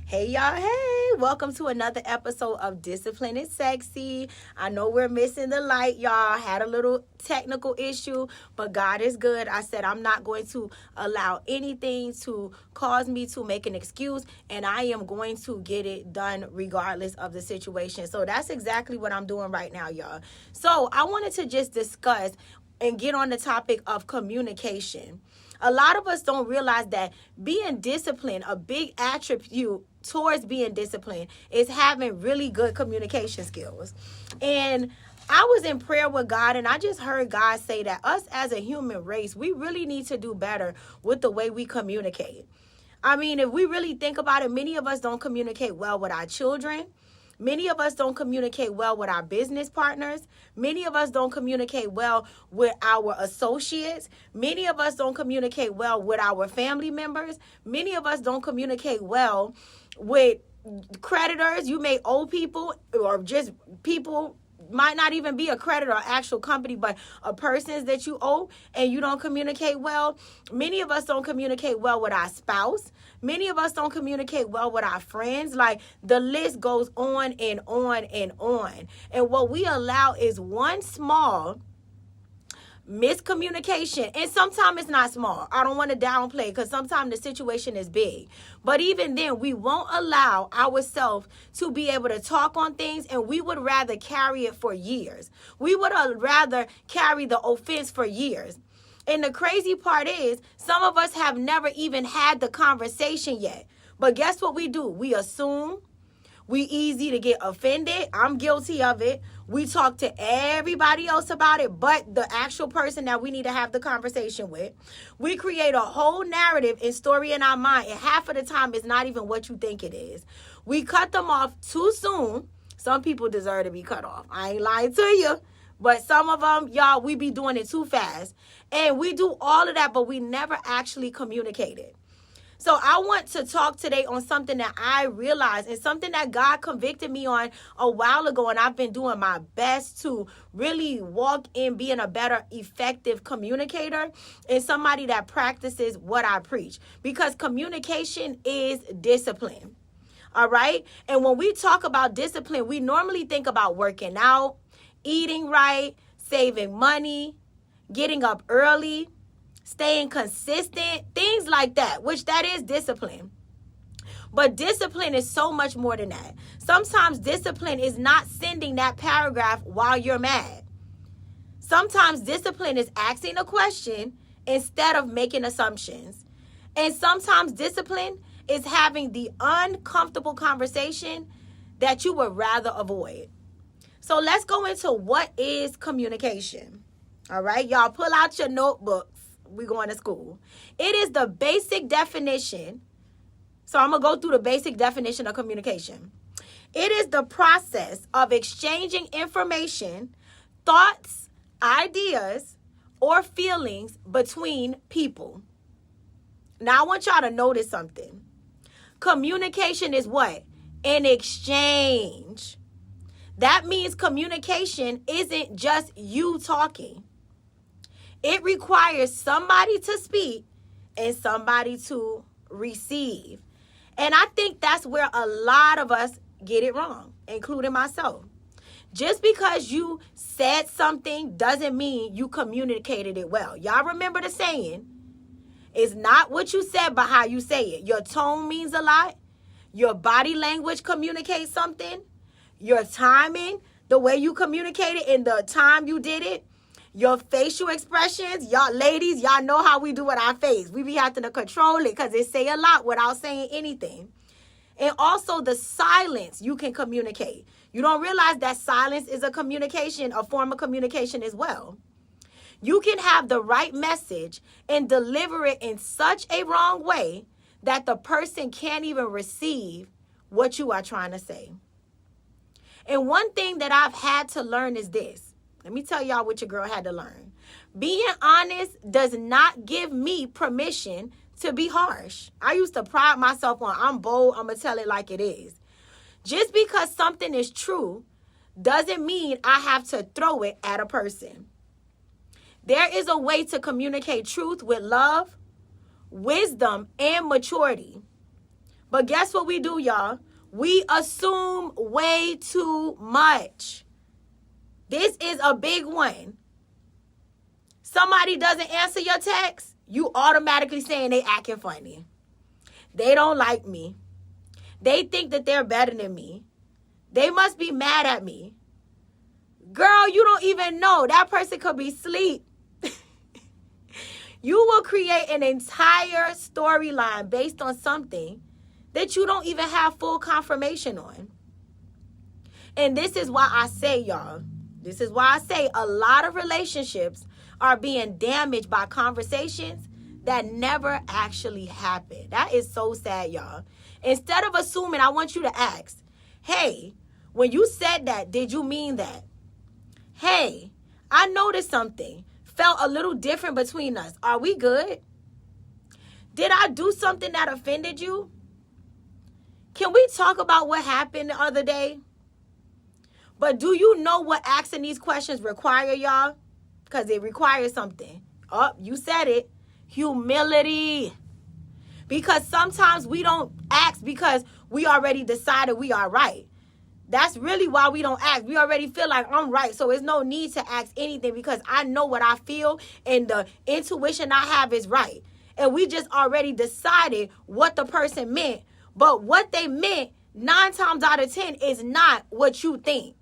Hey y'all, hey, welcome to another episode of Discipline is Sexy. I know we're missing the light, y'all. Had a little technical issue, but God is good. I said I'm not going to allow anything to cause me to make an excuse, and I am going to get it done regardless of the situation. So that's exactly what I'm doing right now, y'all. So I wanted to just discuss and get on the topic of communication. A lot of us don't realize that being disciplined, a big attribute towards being disciplined, is having really good communication skills. And I was in prayer with God, and I just heard God say that us as a human race, we really need to do better with the way we communicate. I mean, if we really think about it, many of us don't communicate well with our children. Many of us don't communicate well with our business partners. Many of us don't communicate well with our associates. Many of us don't communicate well with our family members. Many of us don't communicate well with creditors. You may owe people, or just people, might not even be a creditor or actual company, but a person that you owe, and you don't communicate well. Many of us don't communicate well with our spouse. Many of us don't communicate well with our friends. Like, the list goes on and on and on. And what we allow is one small miscommunication, and sometimes it's not small. I don't want to downplay, because sometimes the situation is big, but even then we won't allow ourselves to be able to talk on things, and we would rather carry it for years. We would rather carry the offense for years. And the crazy part is, some of us have never even had the conversation yet, but guess what we do? We assume. We easy to get offended. I'm guilty of it. We talk to everybody else about it, but the actual person that we need to have the conversation with. We create a whole narrative and story in our mind, and half of the time it's not even what you think it is. We cut them off too soon. Some people deserve to be cut off. I ain't lying to you. But some of them, y'all, we be doing it too fast. And we do all of that, but we never actually communicate it. So I want to talk today on something that I realized, and something that God convicted me on a while ago, and I've been doing my best to really walk in being a better, effective communicator, and somebody that practices what I preach. Because communication is discipline. All right? And when we talk about discipline, we normally think about working out, eating right, saving money, getting up early, staying consistent, things like that, which that is discipline. But discipline is so much more than that. Sometimes discipline is not sending that paragraph while you're mad. Sometimes discipline is asking a question instead of making assumptions. And sometimes discipline is having the uncomfortable conversation that you would rather avoid. So let's go into what is communication. All right, y'all, pull out your notebooks. We're going to school. It is the basic definition. So I'm going to go through the basic definition of communication. It is the process of exchanging information, thoughts, ideas, or feelings between people. Now, I want y'all to notice something. Communication is what? An exchange. That means communication isn't just you talking. It requires somebody to speak and somebody to receive. And I think that's where a lot of us get it wrong, including myself. Just because you said something doesn't mean you communicated it well. Y'all remember the saying, it's not what you said, but how you say it. Your tone means a lot. Your body language communicates something. Your timing, the way you communicated and the time you did it. Your facial expressions, y'all ladies, y'all know how we do with our face. We be having to control it because it say a lot without saying anything. And also the silence you can communicate. You don't realize that silence is a communication, a form of communication as well. You can have the right message and deliver it in such a wrong way that the person can't even receive what you are trying to say. And one thing that I've had to learn is this. Let me tell y'all what your girl had to learn. Being honest does not give me permission to be harsh. I used to pride myself on, I'm bold, I'm going to tell it like it is. Just because something is true doesn't mean I have to throw it at a person. There is a way to communicate truth with love, wisdom, and maturity. But guess what we do, y'all? We assume way too much. This is a big one. Somebody doesn't answer your text, you automatically saying they acting funny. They don't like me. They think that they're better than me. They must be mad at me. Girl, you don't even know. That person could be asleep. You will create an entire storyline based on something that you don't even have full confirmation on. And this is why I say, y'all, this is why I say a lot of relationships are being damaged by conversations that never actually happened. That is so sad, y'all. Instead of assuming, I want you to ask, hey, when you said that, did you mean that? Hey, I noticed something. Felt a little different between us. Are we good? Did I do something that offended you? Can we talk about what happened the other day? But do you know what asking these questions require, y'all? Because it requires something. Oh, you said it. Humility. Because sometimes we don't ask because we already decided we are right. That's really why we don't ask. We already feel like I'm right. So there's no need to ask anything because I know what I feel and the intuition I have is right. And we just already decided what the person meant. But what they meant 9 times out of 10 is not what you think.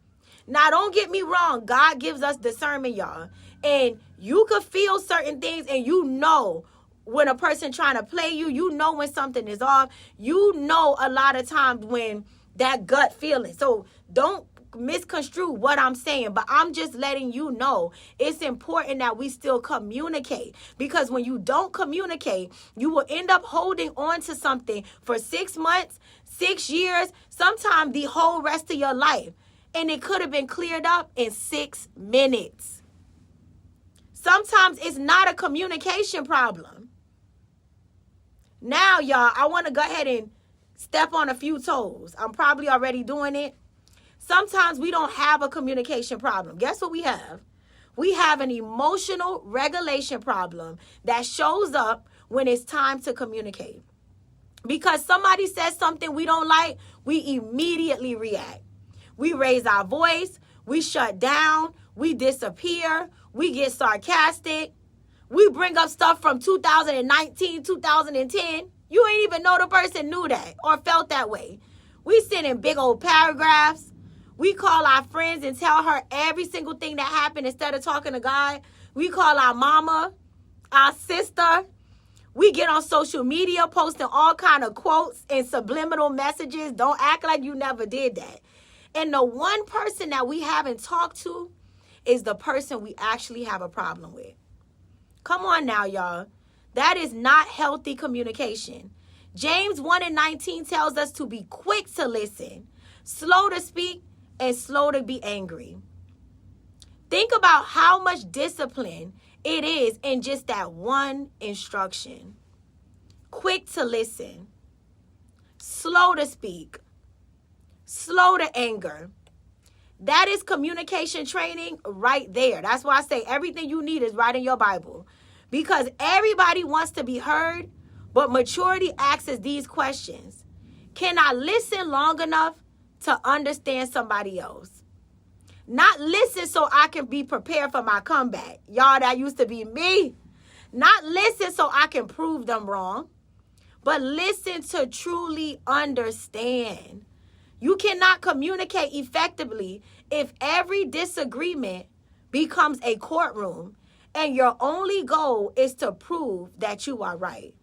Now, don't get me wrong. God gives us discernment, y'all. And you could feel certain things and you know when a person trying to play you, you know when something is off. You know a lot of times when that gut feeling. So don't misconstrue what I'm saying, but I'm just letting you know it's important that we still communicate, because when you don't communicate, you will end up holding on to something for 6 months, 6 years, sometimes the whole rest of your life. And it could have been cleared up in 6 minutes. Sometimes it's not a communication problem. Now, y'all, I want to go ahead and step on a few toes. I'm probably already doing it. Sometimes we don't have a communication problem. Guess what we have? We have an emotional regulation problem that shows up when it's time to communicate. Because somebody says something we don't like, we immediately react. We raise our voice, we shut down, we disappear, we get sarcastic. We bring up stuff from 2019, 2010. You ain't even know the person knew that or felt that way. We send in big old paragraphs. We call our friends and tell her every single thing that happened instead of talking to God. We call our mama, our sister. We get on social media posting all kind of quotes and subliminal messages. Don't act like you never did that. And the one person that we haven't talked to is the person we actually have a problem with. Come on now, y'all. That is not healthy communication. James 1:19 tells us to be quick to listen, slow to speak, and slow to be angry. Think about how much discipline it is in just that one instruction. Quick to listen, slow to speak, slow to anger. That is communication training right there. That's why I say everything you need is right in your Bible. Because everybody wants to be heard, but maturity asks these questions. Can I listen long enough to understand somebody else? Not listen so I can be prepared for my comeback. Y'all, that used to be me. Not listen so I can prove them wrong, but listen to truly understand. You cannot communicate effectively if every disagreement becomes a courtroom and your only goal is to prove that you are right.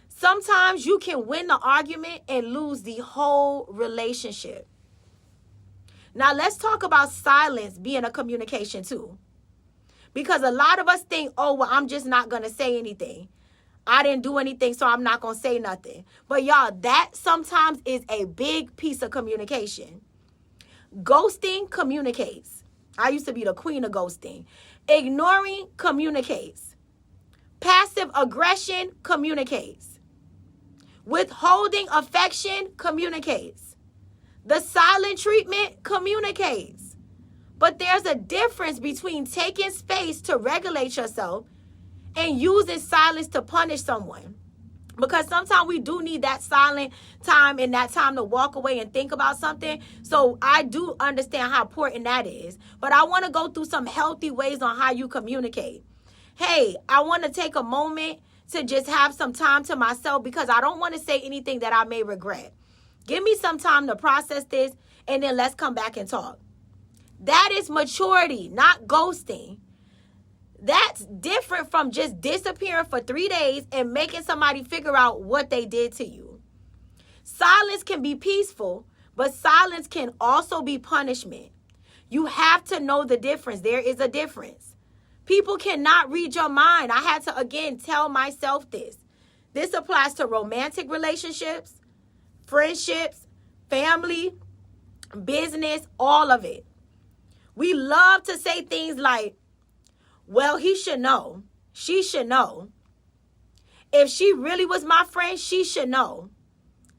Sometimes you can win the argument and lose the whole relationship. Now let's talk about silence being a communication too. Because a lot of us think, oh, well, I'm just not going to say anything. I didn't do anything, so I'm not going to say nothing. But y'all, that sometimes is a big piece of communication. Ghosting communicates. I used to be the queen of ghosting. Ignoring communicates. Passive aggression communicates. Withholding affection communicates. The silent treatment communicates. But there's a difference between taking space to regulate yourself and using silence to punish someone. Because sometimes we do need that silent time and that time to walk away and think about something. So I do understand how important that is. But I want to go through some healthy ways on how you communicate. Hey, I want to take a moment to just have some time to myself because I don't want to say anything that I may regret. Give me some time to process this, and then let's come back and talk. That is maturity, not ghosting. That's different from just disappearing for 3 days and making somebody figure out what they did to you. Silence can be peaceful, but silence can also be punishment. You have to know the difference. There is a difference. People cannot read your mind. I had to, again, tell myself this. This applies to romantic relationships, friendships, family, business, all of it. We love to say things like, well, he should know. She should know. If she really was my friend, she should know.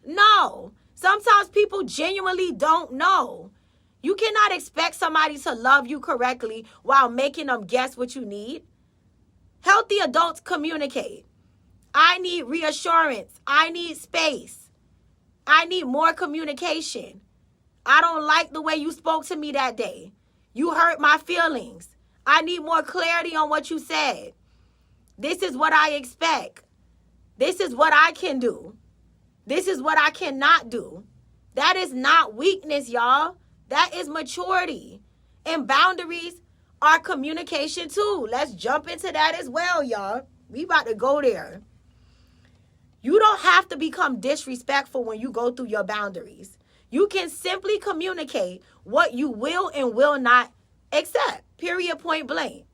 No. Sometimes people genuinely don't know. You cannot expect somebody to love you correctly while making them guess what you need. Healthy adults communicate. I need reassurance. I need space. I need more communication. I don't like the way you spoke to me that day. You hurt my feelings. I need more clarity on what you said. This is what I expect. This is what I can do. This is what I cannot do. That is not weakness, y'all. That is maturity. And boundaries are communication too. Let's jump into that as well, y'all. We about to go there. You don't have to become disrespectful when you go through your boundaries. You can simply communicate what you will and will not accept. Period, point blank.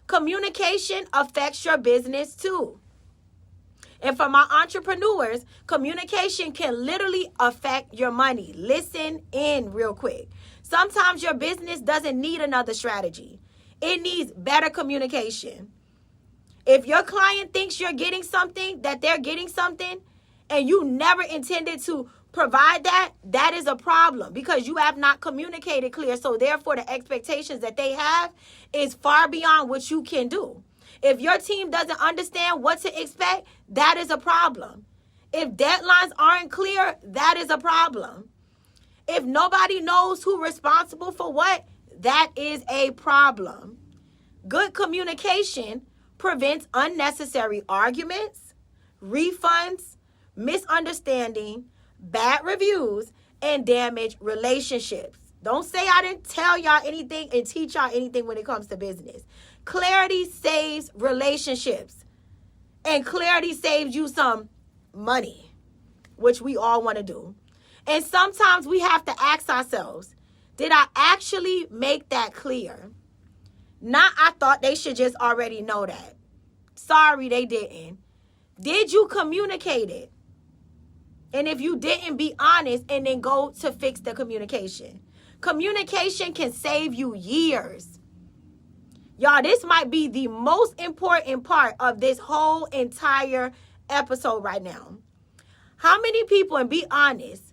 Communication affects your business too. And for my entrepreneurs, communication can literally affect your money. Listen in real quick. Sometimes your business doesn't need another strategy. It needs better communication. If your client thinks you're getting something, that they're getting something, and you never intended to provide that, that is a problem because you have not communicated clear. So therefore, the expectations that they have is far beyond what you can do. If your team doesn't understand what to expect, that is a problem. If deadlines aren't clear, that is a problem. If nobody knows who's responsible for what, that is a problem. Good communication prevents unnecessary arguments, refunds, misunderstanding, bad reviews, and damaged relationships. Don't say I didn't tell y'all anything and teach y'all anything when it comes to business. Clarity saves relationships. And clarity saves you some money, which we all want to do. And sometimes we have to ask ourselves, did I actually make that clear? Not I thought they should just already know that. Sorry, they didn't. Did you communicate it? And if you didn't, be honest and then go to fix the communication. Communication can save you years. Y'all, this might be the most important part of this whole entire episode right now. How many people, and be honest,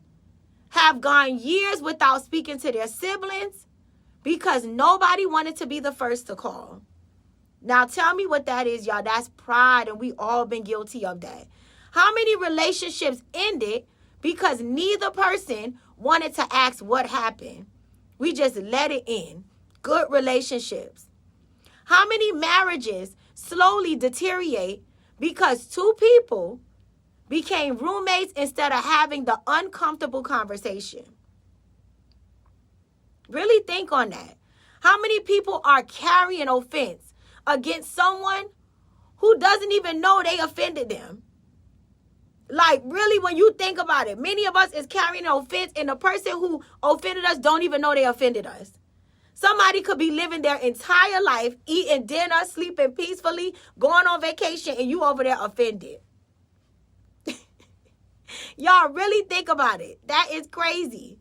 have gone years without speaking to their siblings because nobody wanted to be the first to call? Now, tell me what that is, y'all. That's pride, and we all been guilty of that. How many relationships ended because neither person wanted to ask what happened? We just let it in. Good relationships. How many marriages slowly deteriorate because two people became roommates instead of having the uncomfortable conversation? Really think on that. How many people are carrying offense against someone who doesn't even know they offended them? Like, really, when you think about it, many of us is carrying an offense, and the person who offended us don't even know they offended us. Somebody could be living their entire life, eating dinner, sleeping peacefully, going on vacation, and you over there offended. Y'all really think about it. That is crazy.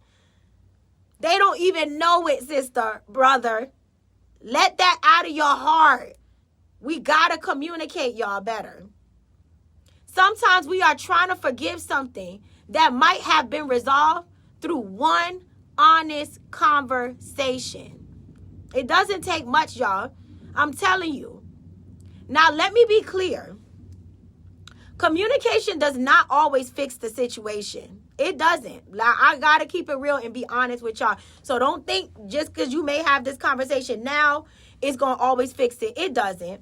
They don't even know it, sister, brother. Let that out of your heart. We got to communicate, y'all, better. Sometimes we are trying to forgive something that might have been resolved through one honest conversation. It doesn't take much, y'all. I'm telling you. Now, let me be clear. Communication does not always fix the situation. It doesn't. Like, I got to keep it real and be honest with y'all. So don't think just because you may have this conversation now, it's going to always fix it. It doesn't.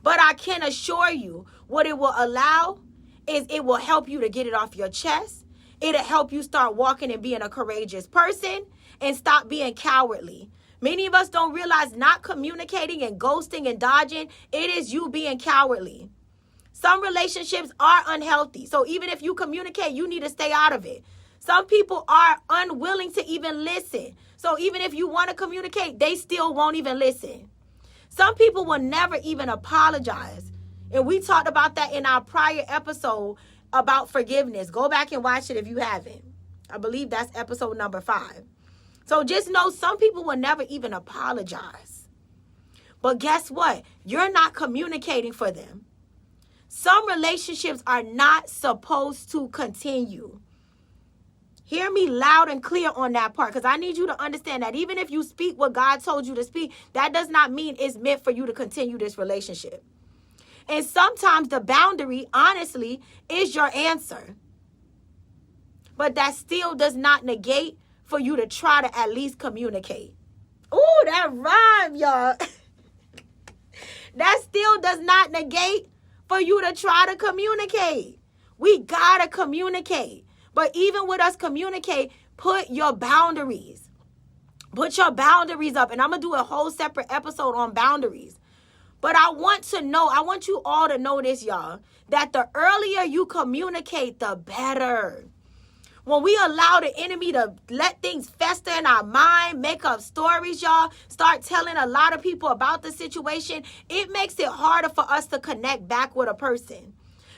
But I can assure you what it will allow is it will help you to get it off your chest. It'll help you start walking and being a courageous person and stop being cowardly. Many of us don't realize not communicating and ghosting and dodging, it is you being cowardly. Some relationships are unhealthy. So even if you communicate, you need to stay out of it. Some people are unwilling to even listen. So even if you want to communicate, they still won't even listen. Some people will never even apologize. And we talked about that in our prior episode about forgiveness. Go back and watch it if you haven't. I believe that's episode number 5. So just know some people will never even apologize. But guess what? You're not communicating for them. Some relationships are not supposed to continue. Hear me loud and clear on that part, because I need you to understand that even if you speak what God told you to speak, that does not mean it's meant for you to continue this relationship. And sometimes the boundary, honestly, is your answer. But that still does not negate for you to try to at least communicate. Ooh, that rhyme, y'all. That still does not negate for you to try to communicate. We gotta communicate. But even with us communicate, put your boundaries. Put your boundaries up. And I'm gonna do a whole separate episode on boundaries. But I want you all to know this, y'all, that the earlier you communicate, the better. When we allow the enemy to let things fester in our mind, make up stories, y'all, start telling a lot of people about the situation, it makes it harder for us to connect back with a person.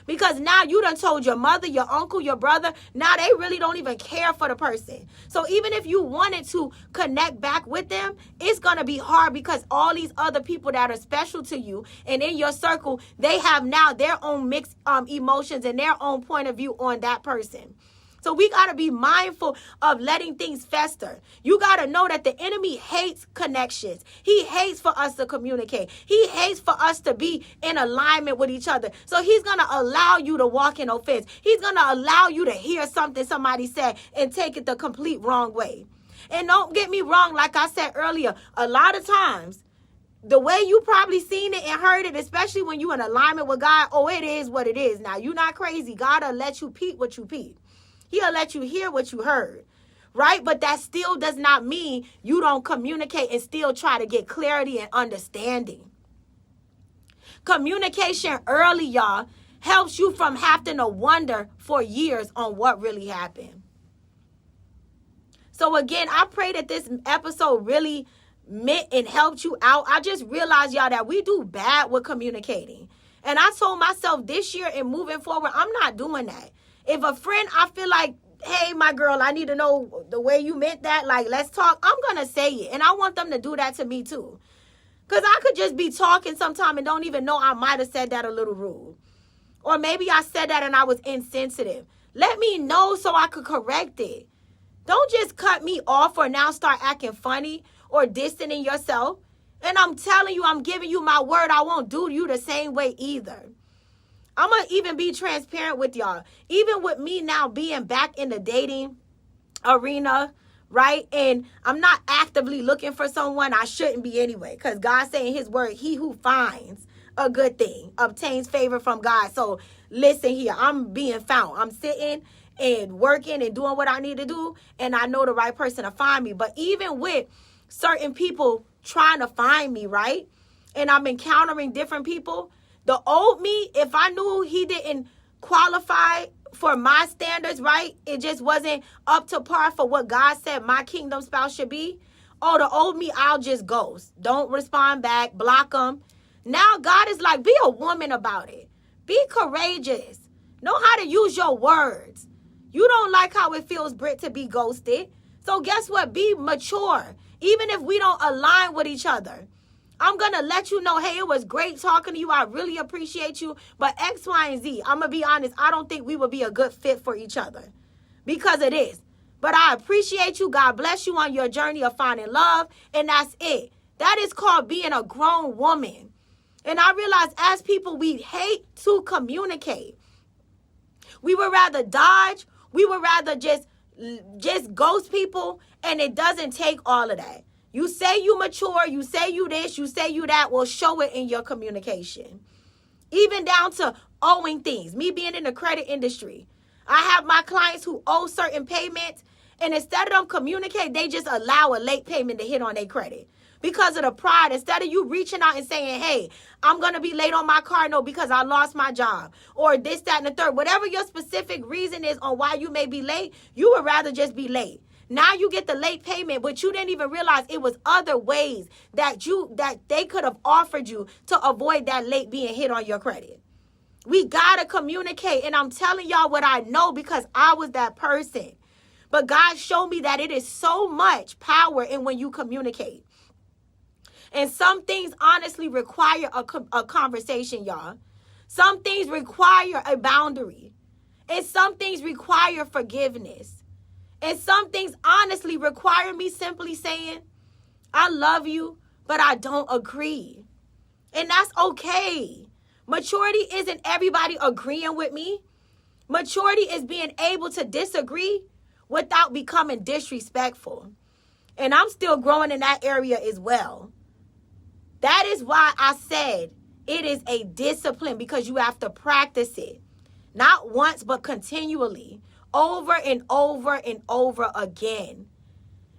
Because now you done told your mother, your uncle, your brother, now they really don't even care for the person. So even if you wanted to connect back with them, it's going to be hard because all these other people that are special to you and in your circle, they have now their own mixed emotions and their own point of view on that person. So we got to be mindful of letting things fester. You got to know that the enemy hates connections. He hates for us to communicate. He hates for us to be in alignment with each other. So he's going to allow you to walk in offense. He's going to allow you to hear something somebody said and take it the complete wrong way. And don't get me wrong, like I said earlier, a lot of times, the way you probably seen it and heard it, especially when you're in alignment with God, oh, it is what it is. Now, you're not crazy. God will let you peep what you peep. He'll let you hear what you heard, right? But that still does not mean you don't communicate and still try to get clarity and understanding. Communication early, y'all, helps you from having to wonder for years on what really happened. So again, I pray that this episode really meant and helped you out. I just realized, y'all, that we do bad with communicating. And I told myself this year and moving forward, I'm not doing that. If a friend, I feel like, hey, my girl, I need to know the way you meant that. Like, let's talk. I'm going to say it. And I want them to do that to me, too. Because I could just be talking sometime and don't even know I might have said that a little rude. Or maybe I said that and I was insensitive. Let me know so I could correct it. Don't just cut me off or now start acting funny or distancing yourself. And I'm telling you, I'm giving you my word. I won't do you the same way either. I'm going to even be transparent with y'all. Even with me now being back in the dating arena, right? And I'm not actively looking for someone. I shouldn't be anyway. Because God saying his word, he who finds a good thing obtains favor from God. So listen here, I'm being found. I'm sitting and working and doing what I need to do. And I know the right person to find me. But even with certain people trying to find me, right? And I'm encountering different people. The old me, if I knew he didn't qualify for my standards, right? It just wasn't up to par for what God said my kingdom spouse should be. Oh, the old me, I'll just ghost. Don't respond back. Block them. Now God is like, be a woman about it. Be courageous. Know how to use your words. You don't like how it feels, Brit, to be ghosted. So guess what? Be mature. Even if we don't align with each other. I'm going to let you know, hey, it was great talking to you. I really appreciate you. But X, Y, and Z, I'm going to be honest, I don't think we would be a good fit for each other. Because it is. But I appreciate you. God bless you on your journey of finding love. And that's it. That is called being a grown woman. And I realize as people, we hate to communicate. We would rather dodge. We would rather just ghost people. And it doesn't take all of that. You say you mature. You say you this. You say you that. Well, show it in your communication. Even down to owing things. Me being in the credit industry. I have my clients who owe certain payments. And instead of them communicate, they just allow a late payment to hit on their credit. Because of the pride, instead of you reaching out and saying, hey, I'm going to be late on my car note because I lost my job. Or this, that, and the third. Whatever your specific reason is on why you may be late, you would rather just be late. Now you get the late payment, but you didn't even realize it was other ways that they could have offered you to avoid that late being hit on your credit. We got to communicate. And I'm telling y'all what I know because I was that person. But God showed me that it is so much power in when you communicate. And some things honestly require a conversation, y'all. Some things require a boundary. And some things require forgiveness. And some things honestly require me simply saying, I love you, but I don't agree. And that's okay. Maturity isn't everybody agreeing with me. Maturity is being able to disagree without becoming disrespectful. And I'm still growing in that area as well. That is why I said it is a discipline because you have to practice it. Not once, but continually. Over and over and over again.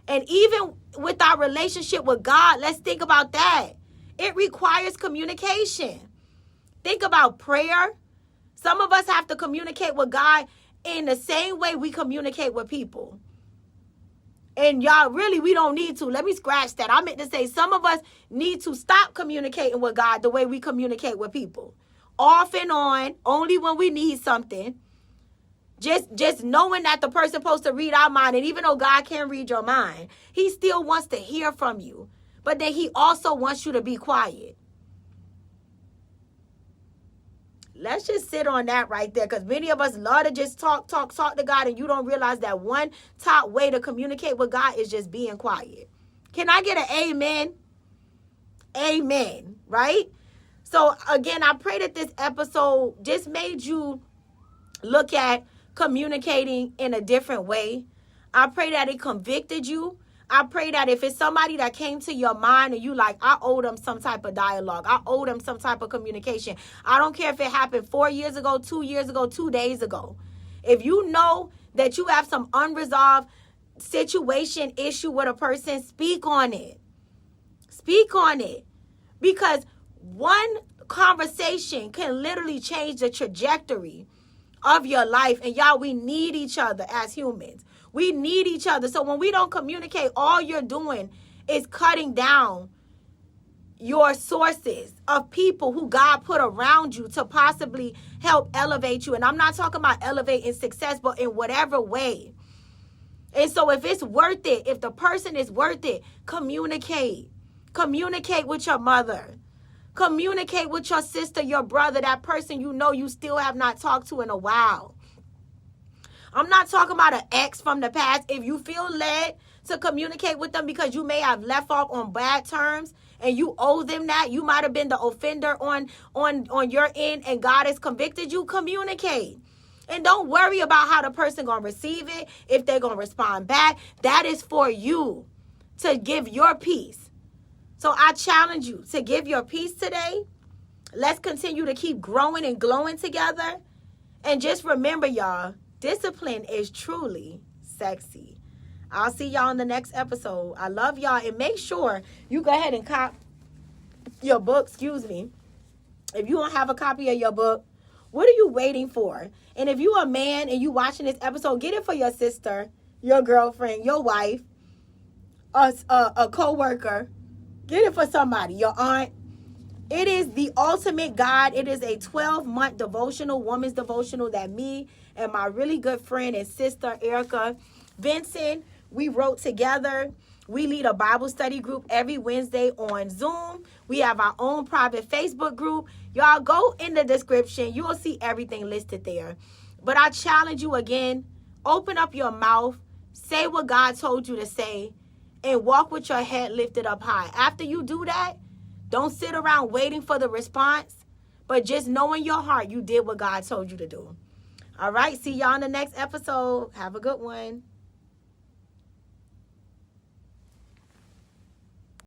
And even with our relationship with God, let's think about that. It requires communication. Think about prayer. Some of us have to communicate with God in the same way we communicate with people. And y'all, really, we don't need to. Let me scratch that. I meant to say some of us need to stop communicating with God the way we communicate with people. Off and on, only when we need something. Just knowing that the person's supposed to read our mind. And even though God can read your mind, he still wants to hear from you. But then he also wants you to be quiet. Let's just sit on that right there because many of us love to just talk to God and you don't realize that one top way to communicate with God is just being quiet. Can I get an amen? Amen, right? So again, I pray that this episode just made you look at communicating in a different way. I pray that it convicted you. I pray that if it's somebody that came to your mind and you like, I owe them some type of dialogue. I owe them some type of communication. I don't care if it happened 4 years ago, 2 years ago, 2 days ago. If you know that you have some unresolved situation, issue with a person, speak on it. Speak on it. Because one conversation can literally change the trajectory of your life. And y'all, we need each other as humans. We need each other. So when we don't communicate, all you're doing is cutting down your sources of people who God put around you to possibly help elevate you. And I'm not talking about elevate in success, but in whatever way. And so if it's worth it, if the person is worth it, communicate. Communicate with your mother. Communicate with your sister, your brother, that person you know you still have not talked to in a while. I'm not talking about an ex from the past. If you feel led to communicate with them because you may have left off on bad terms and you owe them that, you might have been the offender on your end and God has convicted you, communicate. And don't worry about how the person going to receive it, if they're going to respond back. That is for you to give your peace. So I challenge you to give your peace today. Let's continue to keep growing and glowing together. And just remember, y'all, discipline is truly sexy. I'll see y'all in the next episode. I love y'all. And make sure you go ahead and cop your book. Excuse me. If you don't have a copy of your book, what are you waiting for? And if you a man and you watching this episode, get it for your sister, your girlfriend, your wife, a co-worker. Get it for somebody, your aunt. It is the ultimate guide. It is a 12-month devotional, woman's devotional that me and my really good friend and sister, Erica Vincent, we wrote together. We lead a Bible study group every Wednesday on Zoom. We have our own private Facebook group. Y'all go in the description. You will see everything listed there. But I challenge you again, open up your mouth, say what God told you to say, and walk with your head lifted up high. After you do that, Don't sit around waiting for the response, but just know in your heart you did what God told you to do. All right, see y'all in the next episode. Have a good one.